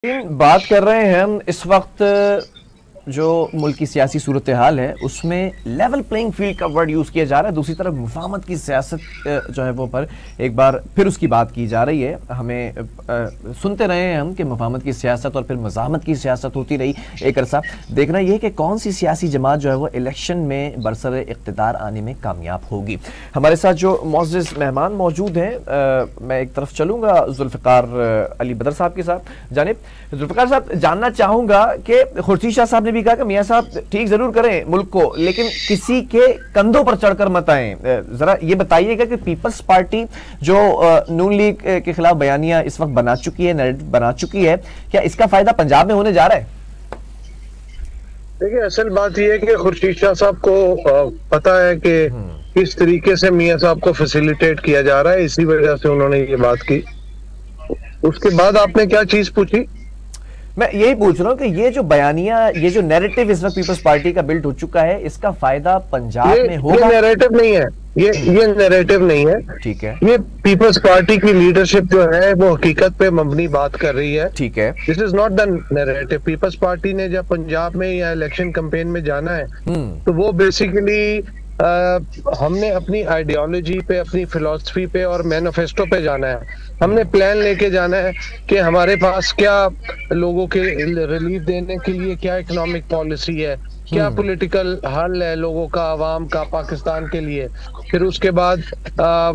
बात कर रहे हैं हम इस वक्त जो मुल्क की सियासी सूरत हाल है उसमें लेवल प्लेइंग फील्ड का वर्ड यूज़ किया जा रहा है। दूसरी तरफ मुफाहमत की सियासत जो है वो पर एक बार फिर उसकी बात की जा रही है। हमें सुनते रहे हैं हम कि मुफाहमत की सियासत और फिर मज़ाहमत की सियासत होती रही एक अरसा। देखना यह है कि कौन सी सियासी जमात जो है वो इलेक्शन में बरसर इक़्तिदार आने में कामयाब होगी। हमारे साथ जो मोअज़्ज़िज़ मेहमान मौजूद हैं, मैं एक तरफ चलूँगा जुल्फ़िकार अली बदर साहब के साथ। जानिब जुल्फ़िकार साहब, जानना चाहूँगा कि खुर्शीद शाह साहब ने भी कहा कि मियां साहब ठीक जरूर करें मुल्क को, लेकिन किसी के कंधों पर चढ़कर मत आए। जरा ये बताइएगा कि पीपल्स पार्टी जो नून लीग के खिलाफ बयानियां इस वक्त बना चुकी है, नैरेटिव बना चुकी है, क्या इसका फायदा पंजाब में होने जा रहा है? देखिए, असल बात यह है कि खुर्शीद शाह साहब को पता है कि किस तरीके से मियां साहब को फैसिलिटेट किया जा रहा है, इसी वजह से उन्होंने ये बात की। उसके बाद आपने क्या चीज पूछी? मैं यही पूछ रहा हूँ कि ये जो बयानियां, ये जो नैरेटिव इस वक्त पीपल्स पार्टी का बिल्ड हो चुका है, इसका फायदा पंजाब में होगा? ये नैरेटिव नहीं है, ये नैरेटिव नहीं है। ठीक है, ये पीपल्स पार्टी की लीडरशिप जो है वो हकीकत पे मबनी बात कर रही है। ठीक है, this is not the narrative. Peoples Party ने जब पंजाब में या इलेक्शन कैंपेन में जाना है तो वो बेसिकली हमने अपनी आइडियोलॉजी पे, अपनी फिलॉसफी पे और मैनिफेस्टो पे जाना है। हमने प्लान लेके जाना है कि हमारे पास क्या लोगों के रिलीफ देने के लिए क्या इकोनॉमिक पॉलिसी है, क्या पॉलिटिकल हल है लोगों का, आवाम का, पाकिस्तान के लिए। फिर उसके बाद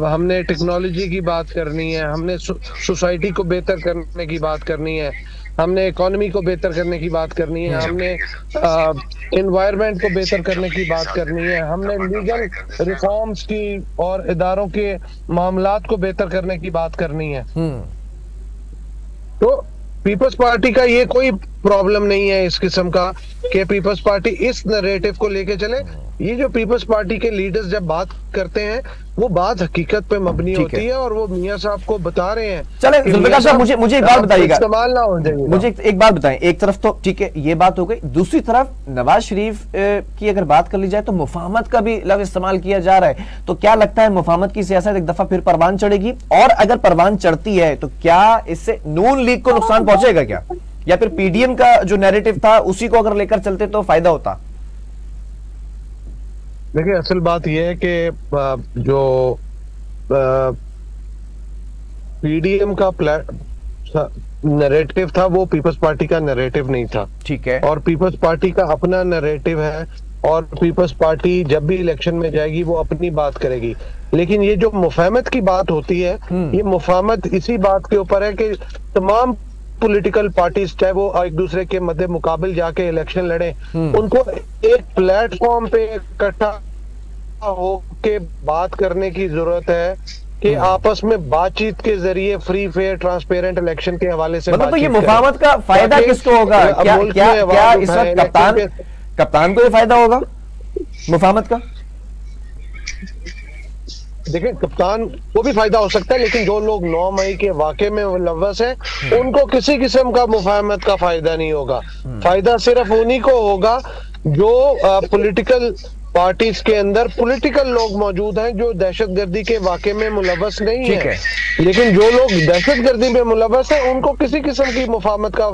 हमने टेक्नोलॉजी की बात करनी है, हमने सोसाइटी को बेहतर करने की बात करनी है, हमने इकोनॉमी को बेहतर करने की बात करनी है, हमने एनवायरनमेंट को बेहतर करने की बात करनी है, हमने लीगल रिफॉर्म्स की और इदारों के मामलात को बेहतर करने की बात करनी है। तो पीपल्स पार्टी का ये कोई प्रॉब्लम नहीं है इस किस्म का कि पीपल्स पार्टी इस नैरेटिव को लेके चले। ये जो पीपल्स पार्टी के लीडर्स जब बात करते हैं वो बात हकीकत पे मबनी होती है और वो मियां साहब को बता रहे हैं। चले जुल्फ़िकार साहब, मुझे एक बात बताइएगा, इस्तेमाल ना हो जाए। मुझे एक बात बताएं। एक तरफ तो ठीक है, ये बात हो गई, दूसरी तरफ नवाज शरीफ की अगर बात कर ली जाए तो मुफाहमत का भी लफ्ज़ इस्तेमाल किया जा रहा है। तो क्या लगता है मुफाहमत की सियासत एक दफा फिर परवान चढ़ेगी? और अगर परवान चढ़ती है तो क्या इससे नून लीग को नुकसान पहुंचेगा क्या, या फिर पीडीएम का जो नैरेटिव था उसी को अगर लेकर चलते तो फायदा होता? देखिए, असल बात यह है कि जो पीडीएम का नैरेटिव था वो पीपल्स पार्टी का नैरेटिव नहीं था। ठीक है, और पीपल्स पार्टी का अपना नैरेटिव है और पीपल्स पार्टी जब भी इलेक्शन में जाएगी वो अपनी बात करेगी। लेकिन ये जो मुफाहमत की बात होती है, ये मुफाहमत इसी बात के ऊपर है कि तमाम पॉलिटिकल पार्टीज चाहे वो एक दूसरे के मध्य मुकाबले जाके इलेक्शन लड़े, उनको एक प्लेटफॉर्म पे इकट्ठा होके बात करने की जरूरत है कि आपस में बातचीत के जरिए फ्री फेयर ट्रांसपेरेंट इलेक्शन के हवाले से मतलब तो ये मुफाहमत का फायदा किसको होगा? क्या इस वक्त कप्तान को ये फायदा होगा मुफाहमत का? देखिए, कप्तान को भी फायदा हो सकता है, लेकिन जो लोग 9 मई के वाक़े में मुलव्वस हैं उनको किसी किस्म का मुफाहमत का फायदा नहीं होगा। फायदा सिर्फ उन्हीं को होगा जो पॉलिटिकल पार्टीज के अंदर पॉलिटिकल लोग मौजूद हैं जो दहशतगर्दी के वाक़े में मुलव्वस नहीं है। लेकिन जो लोग दहशतगर्दी में मुलव्वस हैं उनको किसी किस्म की मुफाहमत का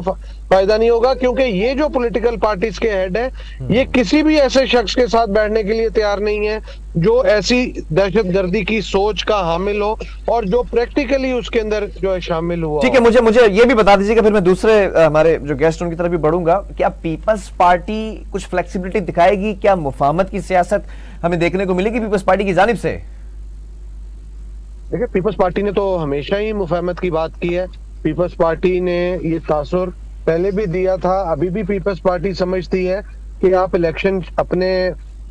फायदा नहीं होगा, क्योंकि ये जो पॉलिटिकल पार्टीज के हेड हैं ये किसी भी ऐसे शख्स के साथ बैठने के लिए तैयार नहीं है जो ऐसी दहशतगर्दी की सोच का हामिल हो और जो प्रैक्टिकली उसके अंदर जो है शामिल हुआ। ठीक है, मुझे ये भी बता दीजिएगा, फिर मैं दूसरे हमारे जो गेस्ट उनकी तरफ भी बढ़ूंगा। क्या पीपल्स पार्टी कुछ फ्लेक्सिबिलिटी दिखाएगी? क्या मुफाहमत की सियासत हमें देखने को मिलेगी पीपल्स पार्टी की जानिब से? देखिए, पीपल्स पार्टी ने तो हमेशा ही मुफाहमत की बात की है। पीपल्स पार्टी ने ये तासुर पहले भी दिया था, अभी भी पीपल्स पार्टी समझती है कि आप इलेक्शन अपने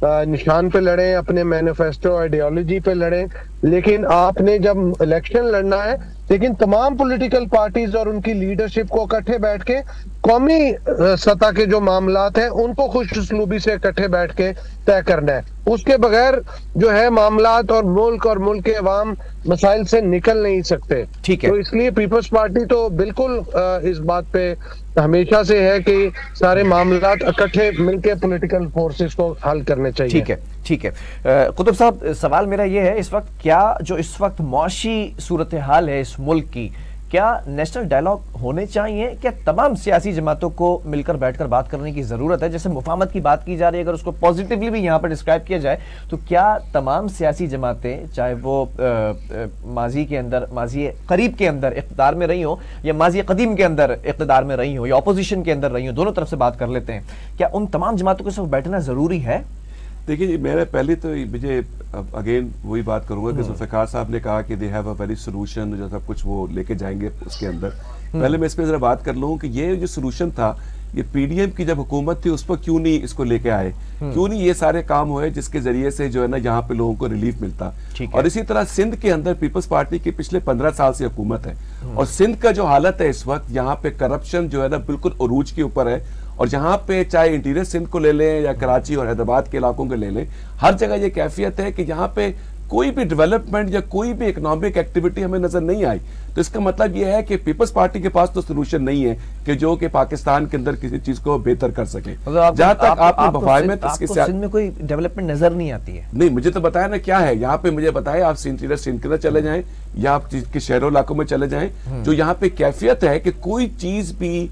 निशान पे लड़ें, अपने मैनिफेस्टो आइडियोलॉजी पे लड़ें, लेकिन आपने जब इलेक्शन लड़ना है लेकिन तमाम पॉलिटिकल पार्टीज और उनकी लीडरशिप को इकट्ठे बैठ के कौमी सतह के जो मामलात हैं उनको खुशउस्लूबी से इकट्ठे बैठ के तय करना है। उसके बगैर जो है मामलात और मुल्क के अवाम मसाइल से निकल नहीं सकते। ठीक है, तो इसलिए पीपल्स पार्टी तो बिल्कुल इस बात पे हमेशा से है कि सारे मामलात इकट्ठे मिलकर पॉलिटिकल फोर्सेस को हल करने चाहिए। ठीक है, ठीक है। कुतुब साहब, सवाल मेरा ये है, इस वक्त क्या जो इस वक्त मौशी सूरत हाल है इस मुल्क की, क्या नेशनल डायलॉग होने चाहिए? क्या तमाम सियासी जमातों को मिलकर बैठकर बात करने की जरूरत है? जैसे मुफाहमत की बात की जा रही है, अगर उसको पॉजिटिवली भी यहाँ पर डिस्क्राइब किया जाए तो क्या तमाम सियासी जमातें, चाहे वो माजी के अंदर, माजी करीब के अंदर इक़्तिदार में रही हो या माजी कदीम के अंदर इक़्तिदार में रही हो या अपोजिशन के अंदर रही हो, दोनों तरफ से बात कर लेते हैं, क्या उन तमाम जमातों के साथ बैठना जरूरी है? देखिए, मैंने पहले तो मुझे अगेन वही बात करूंगा कि जुल्फ़िकार साहब ने कहा कि they have a very solution, जो सब कुछ वो लेके जाएंगे उसके अंदर। पहले मैं इस पर जरा बात कर लूँ कि ये जो सोल्यूशन था, ये पीडीएम की जब हुकूमत थी उस पर क्यों नहीं इसको लेके आए, क्यों नहीं ये सारे काम हुए जिसके जरिए से जो है ना यहाँ पे लोगों को रिलीफ मिलता। और इसी तरह सिंध के अंदर पीपल्स पार्टी की पिछले 15 साल से हुकूमत है और सिंध का जो हालत है इस वक्त, यहाँ पे करप्शन जो है ना बिल्कुल अरूज के ऊपर है। और जहाँ पे चाहे इंटीरियर सिंध को ले लें या कराची और हैदराबाद के इलाकों को ले लें, हर जगह ये कैफियत है कि यहाँ पे कोई भी डेवलपमेंट या कोई भी इकोनॉमिक एक्टिविटी हमें नजर नहीं आई। तो इसका मतलब यह है कि पीपल्स पार्टी के पास तो सोल्यूशन नहीं है कि जो कि पाकिस्तान के अंदर किसी चीज को बेहतर कर सके। जहां तक आपने मुफाहमत सिंध में कोई डेवलपमेंट नजर नहीं आती है। नहीं, मुझे तो बताया ना क्या है यहाँ पे, मुझे बताया आप इंटीरियर सिंध के अंदर चले जाएं या आप के शहरों इलाकों में चले जाएं, जो यहाँ पे कैफियत है कि कोई चीज भी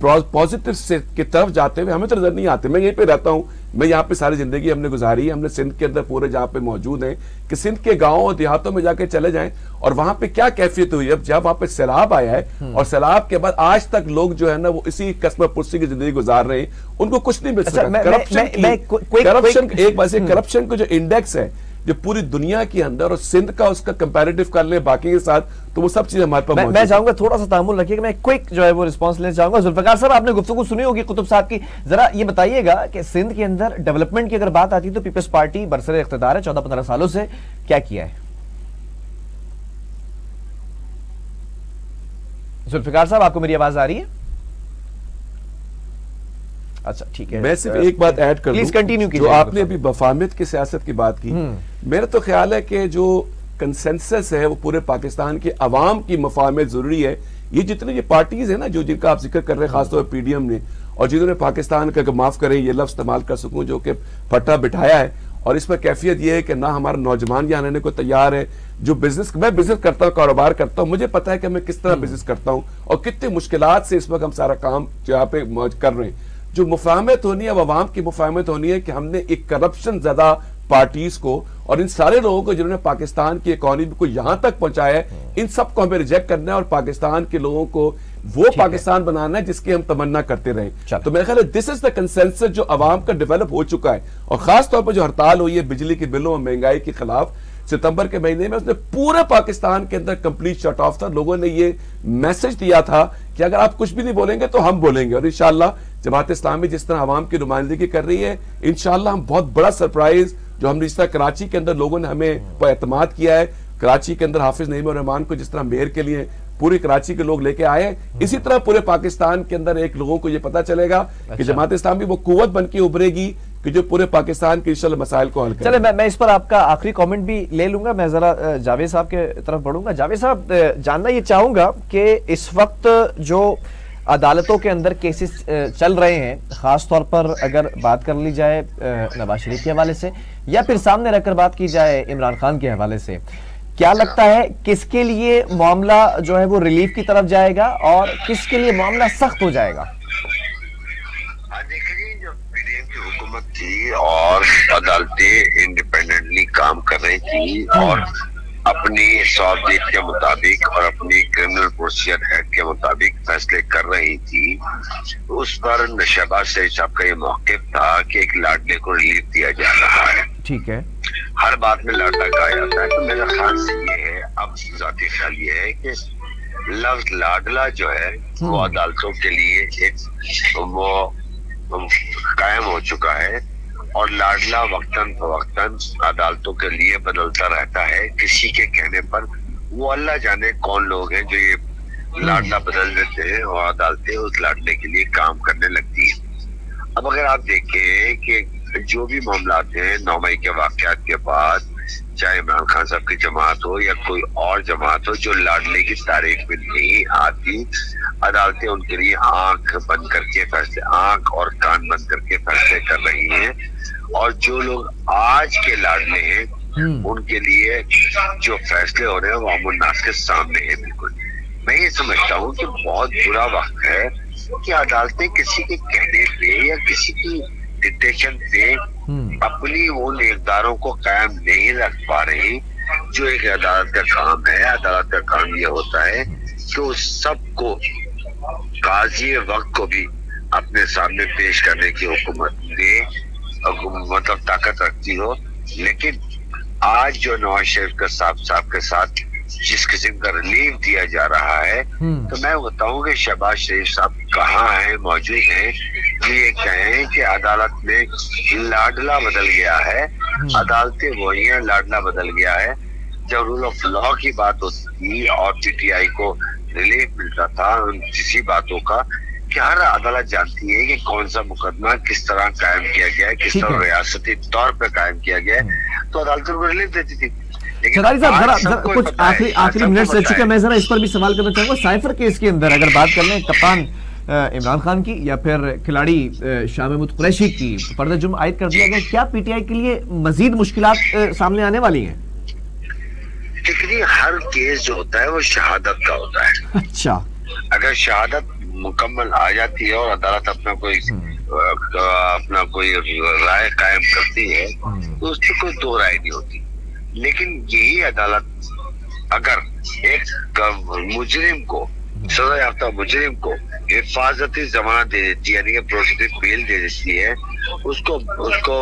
पॉजिटिव से की तरफ जाते हुए हमें तो नजर नहीं आते। मैं यहीं पे रहता हूँ, मैं यहाँ पे सारी जिंदगी हमने गुजारी है, हमने सिंध के अंदर पूरे जहाँ पे मौजूद हैं कि सिंध के गांवों और देहातों में जाके चले जाएं और वहां पे क्या कैफियत हुई। अब जब वहां पे सैलाब आया है और सैलाब के बाद आज तक लोग जो है ना वो इसी कस्बा पुरसी की जिंदगी गुजार रहे हैं, उनको कुछ नहीं मिल सका। करप्शन एक बात से, करप्शन का जो इंडेक्स है जो पूरी दुनिया के अंदर और सिंध का उसका कंपैरेटिव कर ले बाकी के साथ, तो वो सब चीजें हमारे पास मौजूद है। मैं चाहूंगा थोड़ा सा तामुल रखिएगा, मैं क्विक जो है वो रिस्पांस लेना चाहूंगा। जुल्फिकार साहब, आपने गुफ्तगू सुनी होगी कुतुब साहब की, जरा ये बताइएगा कि सिंध के अंदर डेवलपमेंट की अगर बात आती है तो पीपल्स पार्टी बरसरे इख्तिदार है 14-15 सालों से, क्या किया है? जुल्फिकार साहब, आपको मेरी आवाज आ रही है? अच्छा, ठीक है। मैं सिर्फ एक बात ऐड कर दूं, प्लीज कंटिन्यू कीजिए। जो आपने अभी मुफाहमत की सियासत की बात की, मेरा तो ख्याल है कि जो कंसेंसस है वो पूरे पाकिस्तान के अवाम की मुफाहमत जरूरी है। ये जितने ये पार्टीज है ना जो जिनका आप जिक्र कर रहे हैं, खासतौर पर पीडीएम ने, और जिन्होंने पाकिस्तान का, माफ करें ये लफ्ज इस्तेमाल कर सकूं, जो कि फट्टा बिठाया है, और इसमें कैफियत ये है कि ना हमारा नौजवान यहाँ रहने को तैयार है। जो बिजनेस, मैं बिजनेस करता हूँ, कारोबार करता हूँ, मुझे पता है कि मैं किस तरह बिजनेस करता हूँ और कितनी मुश्किलात से इस वक्त हम सारा काम यहाँ पे कर रहे हैं। जो मुफाहमत होनी है वो अवाम की मुफाहमत होनी है कि हमने एक करप्शन ज्यादा पार्टीज को और इन सारे लोगों को जिन्होंने पाकिस्तान की इकोनॉमी को यहां तक पहुंचाया है, इन सबको हमें रिजेक्ट करना है और पाकिस्तान के लोगों को वो पाकिस्तान बनाना है जिसकी हम तमन्ना करते रहे। तो मेरा ख्याल है दिस इज द कंसेंसस जो अवाम का डेवलप हो चुका है। और खास तौर पर जो हड़ताल हुई है बिजली के बिलों और महंगाई के खिलाफ सितंबर के महीने में, उसने पूरे पाकिस्तान के अंदर कंप्लीट शट ऑफ था। लोगों ने ये मैसेज दिया था कि अगर आप कुछ भी नहीं बोलेंगे तो हम बोलेंगे। और इंशाल्लाह जमात इस्लामी जिस तरह अवाम की नुमाइंदगी कर रही है, इंशाल्लाह हम बहुत बड़ा सरप्राइज, जो हम जिस तरह कराची के अंदर लोगों ने हमें पर एतमाद किया है, कराची के अंदर हाफिज नईम और रहमान को जिस तरह मेयर के लिए पूरी कराची के लोग लेके आए, इसी तरह पूरे पाकिस्तान के अंदर एक लोगों को ये पता चलेगा कि जमात इस्लामी वो कुव्वत बन के उभरेगी कि जो पूरे पाकिस्तान के इंशाल्लाह मसाइल को हल करेगा। चले, मैं इस पर आपका आखिरी कमेंट भी ले लूंगा। मैं जरा जावेद साहब के तरफ बढ़ूंगा। जावेद साहब, जानना ये चाहूंगा कि इस वक्त जो अदालतों के अंदर केसेस चल रहे हैं, खास तौर पर अगर बात कर ली जाए नवाज शरीफ के हवाले से या फिर सामने रखकर बात की जाए इमरान खान के हवाले से, क्या लगता है किसके लिए मामला जो है वो रिलीफ की तरफ जाएगा और किसके लिए मामला सख्त हो जाएगा? देखिए, जब पीडीएम की हुकूमत थी और अदालतें इंडिपेंडेंटली काम कर रही थी और अपनी सौदीद के मुताबिक और अपनी क्रिमिनल प्रोसीजर एक्ट के मुताबिक फैसले कर रही थी, उस पर शहबाज शरीफ साहब का ये मौक़िफ़ था कि एक लाडले को रिलीफ दिया जा रहा है। ठीक है, हर बात में लाडला कहा जाता है, तो मेरा ख्याल से ये है, अब जाती ख्याल ये है कि लफ्ज लाडला जो है वो अदालतों के लिए एक वो कायम हो चुका है और लाडला वक्तन फवक्तन अदालतों के लिए बदलता रहता है। किसी के कहने पर वो अल्लाह जाने कौन लोग हैं जो ये लाडला बदल देते हैं और अदालतें उस लाडले के लिए काम करने लगती है। अब अगर आप देखें कि जो भी मामला हैं 9 मई के वाकयात के बाद, चाहे इमरान खान साहब की जमात हो या कोई और जमात हो, जो लाडले की तारीख में नहीं आती, अदालतें उनके लिए आंख बंद करके फैसले, आंख और कान बंद करके फैसले कर रही हैं। और जो लोग आज के लाडले हैं उनके लिए जो फैसले हो रहे हैं वो अमुन्नास के सामने है। बिल्कुल मैं ये समझता हूँ कि बहुत बुरा वक्त है कि अदालतें किसी के कहने पे या किसी की डिटेक्शन पे अपनी उन इक़दारों को कायम नहीं रख पा रही जो एक अदालत का काम है। अदालत का काम ये होता है कि उस सबको काजी वक्त को भी अपने सामने पेश करने की हुकूमत दे, मतलब ताकत रखती हो। लेकिन आज जो नवाज शरीफ का साहब के साथ जिस किस्म का रिलीफ दिया जा रहा है, तो मैं बताऊं कि शहबाज शरीफ साहब कहाँ हैं, मौजूद हैं, ये कहें कि अदालत में लाडला बदल गया है, अदालतें वही हैं, लाडला बदल गया है। जब रूल ऑफ लॉ की बात होती और पीटीआई को रिलीफ मिलता था उन किसी बातों का कि हर अदालत जानती है कि कौन सा मुकदमा किस तरह कायम किया गया है, किस तरह रियासती तौर पे कायम किया गया है, तो अदालतों को रिलीफ देती थी। शरारी साहब जरा कुछ आखिरी मिनट्स रह चुके हैं, मैं जरा इस पर भी सवाल करना चाहूंगा। साइफर केस के अंदर अगर बात कर लें कप्तान इमरान खान की या फिर खिलाड़ी शाह महमूद कुरैशी की पर्दा जुर्म आयद कर दिया गया, क्या पीटीआई के लिए मजीद मुश्किलात सामने आने वाली हैं? देखिए, हर केस जो होता है वो शहादत का होता है। अच्छा, अगर शहादत मुकम्मल आ जाती है और अदालत अपना कोई राय कायम करती है तो उससे कोई दो राय नहीं होती। लेकिन यही अदालत अगर एक मुजरिम को, सजा याफ्ता मुजरिम को हिफाजती जमानत दे देती है, यानी कि प्रोसीडिंग बेल दे देती है, उसको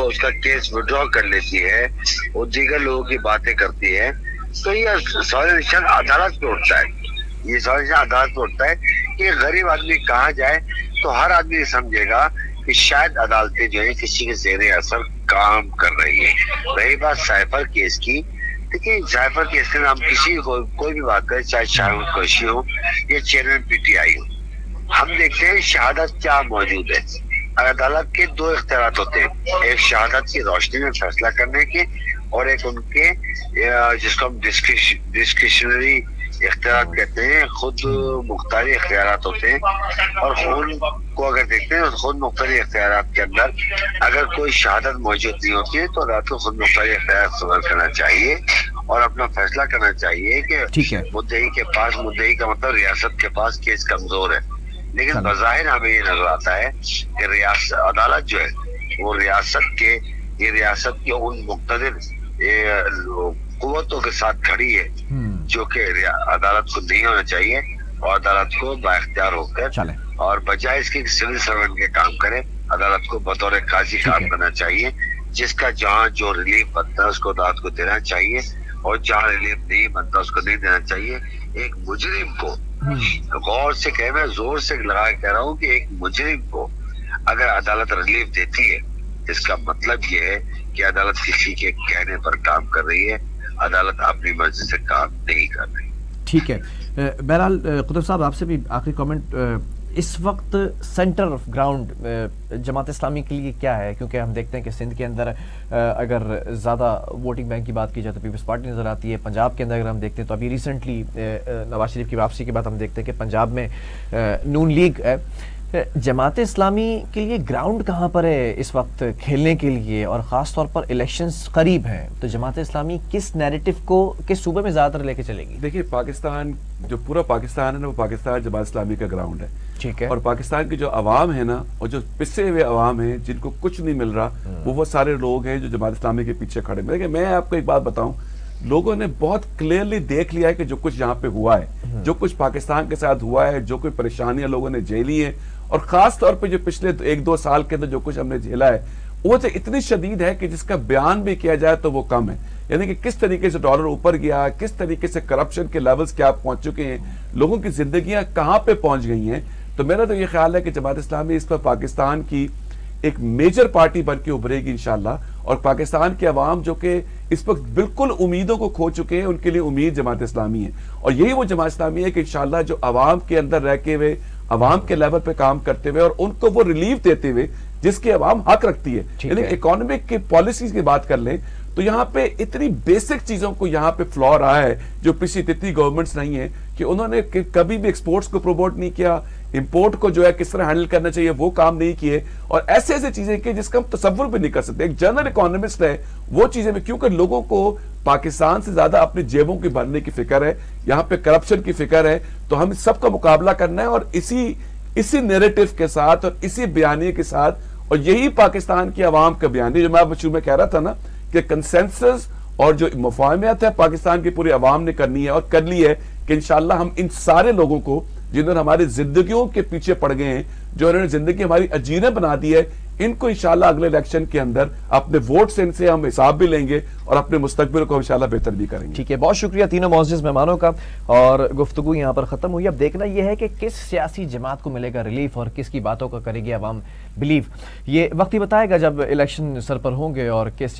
उसका केस विड्रॉ कर लेती है और दीगर लोगों की बातें करती है, तो ये सवाल निशान अदालत पे उठता है। ये सवाल निशान अदालत पे उठता है कि गरीब आदमी कहाँ जाए, तो हर आदमी समझेगा कि शायद अदालतें जो है किसी के ज़ेरे असर काम कर रही है। रही बात साइफर केस की, देखिए साइफर केस में हम किसी को कोई भी बात करें, चाहे शाह महमूद कुरैशी हो या चेयरमैन पीटीआई हो, हम देखते हैं शहादत क्या मौजूद है। अदालत के दो इख्तियार होते हैं, एक शहादत की रोशनी में फैसला करने के और एक उनके जिसको हम डिस्क्रिशनरी इख्तियार कहते हैं, खुद मुख्तारी इख्तियार होते हैं। और खून को अगर देखते हैं तो खुद मुख्तारी इख्तियार के अंदर अगर कोई शहादत मौजूद नहीं होती है तो अदालत को खुद मुख्तारी इख्तियार इस्तेमाल करना चाहिए और अपना फैसला करना चाहिए कि मुद्दई के पास, मुद्दई का मतलब रियासत के पास केस कमजोर है। लेकिन बज़ाहिर हमें ये नजर आता है कि रियासत अदालत जो है वो रियासत के उन मुक्तदिर कुव्वतों के साथ खड़ी है जो कि अदालत को नहीं होना चाहिए और अदालत को बाइख्तियार होकर और बजाय इसके सिविल सर्वेंट के काम करे, अदालत को बतौर काजी काम करना चाहिए। जिसका जहाँ जो रिलीफ बनता है उसको अदालत को देना चाहिए और जहाँ रिलीफ नहीं बनता उसको नहीं देना चाहिए। एक मुजरिम को गौर से कहे, मैं जोर से लगा कह रहा हूँ कि एक मुजरिम को अगर अदालत रिलीफ देती है, इसका मतलब ये है कि अदालत किसी के कहने पर काम कर रही है, अदालत अपनी मर्जी से काम नहीं कर रही। ठीक है, बहरहाल कुतुब साहब आपसे भी आखिरी कमेंट, इस वक्त centre of ground Jamaat Islami के लिए क्या है? क्योंकि हम देखते हैं कि सिंध के अंदर अगर ज़्यादा वोटिंग बैंक की बात की जाए तो पीपल्स पार्टी नज़र आती है। पंजाब के अंदर अगर हम देखते हैं तो अभी रिसेंटली नवाज शरीफ की वापसी के बाद हम देखते हैं कि पंजाब में नून लीग है। जमात इस्लामी के लिए ग्राउंड कहाँ पर है इस वक्त खेलने के लिए, और ख़ास तौर पर इलेक्शंस करीब हैं, तो जमात इस्लामी किस नैरेटिव को किस सूबे में ज़्यादातर लेके चलेगी? देखिए, पाकिस्तान जो पूरा पाकिस्तान है ना, वो पाकिस्तान जमात इस्लामी का ग्राउंड है। ठीक है। और पाकिस्तान की जो अवाम है ना, और जो पिछड़े हुए अवाम है जिनको कुछ नहीं मिल रहा, वो सारे लोग हैं जो जमात इस्लामी के पीछे खड़े। देखिए, मैं आपको एक बात बताऊं, लोगों ने बहुत क्लियरली देख लिया है कि जो कुछ यहाँ पे हुआ है, जो कुछ पाकिस्तान के साथ हुआ है, जो कोई परेशानियां लोगों ने झेली है, और खास तौर पे जो पिछले 1-2 साल के अंदर जो कुछ हमने झेला है, वो तो इतनी शदीद है कि जिसका बयान भी किया जाए तो वो कम है। यानी कि किस तरीके से डॉलर ऊपर गया, किस तरीके से करप्शन के लेवल्स क्या पहुंच चुके हैं, लोगों की जिंदगियां कहां पे पहुंच गई हैं। तो मेरा तो ये ख्याल है कि जमात इस्लामी इस पर पाकिस्तान की एक मेजर पार्टी बन के उभरेगी इंशाल्लाह, और पाकिस्तान के अवाम जो कि इस वक्त बिल्कुल उम्मीदों को खो चुके हैं, उनके लिए उम्मीद जमात इस्लामी है। और यही वो जमात इस्लामी है कि इंशाल्लाह जो अवाम के अंदर रह के हुए, अवाम के लेवल पे काम करते हुए और उनको वो रिलीफ देते हुए जिसके अवाम हक रखती है। यानी इकोनॉमिक की पॉलिसीज की बात कर लें तो यहाँ पे इतनी बेसिक चीजों को यहाँ पे फ्लॉ रहा है जो पिछली इतनी गवर्नमेंट्स नहीं है कि उन्होंने कभी भी एक्सपोर्ट्स को प्रमोट नहीं किया, इंपोर्ट को जो है किस तरह हैंडल करना चाहिए वो काम नहीं किए, और ऐसे ऐसे चीजें की जिसका हम तसव्वुर भी नहीं कर सकते। एक जनरल इकोनॉमिस्ट है वो चीजें भी, क्योंकि लोगों को पाकिस्तान से ज्यादा अपनी जेबों की भरने की फिक्र है, यहाँ पे करप्शन की फिक्र है, तो हम सबका मुकाबला करना है और इसी नैरेटिव के साथ और इसी बयानी के साथ, और यही पाकिस्तान की आवाम का बयानी जो मैं शुरू में कह रहा था ना कि कंसेंसस और जो मुफाहमत है पाकिस्तान की पूरी आवाम ने करनी है और कर ली है कि इंशाल्लाह हम इन सारे लोगों को जिन्होंने हमारी जिंदगियों के पीछे पड़ गए हैं, जो इन्होंने जिंदगी हमारी अजीरें बना दी है, इनको इंशाल्लाह अगले इलेक्शन के अंदर अपने वोट से इनसे हम हिसाब भी लेंगे और अपने मुस्तकबिल को इंशाल्लाह बेहतर भी करेंगे। ठीक है, बहुत शुक्रिया तीनों मौजूद मेहमानों का, और गुफ्तगू यहाँ पर खत्म हुई। अब देखना यह है कि किस सियासी जमात को मिलेगा रिलीफ और किसकी बातों का करेगी अवाम बिलीव। ये वक्त ही बताएगा जब इलेक्शन सर पर होंगे और किस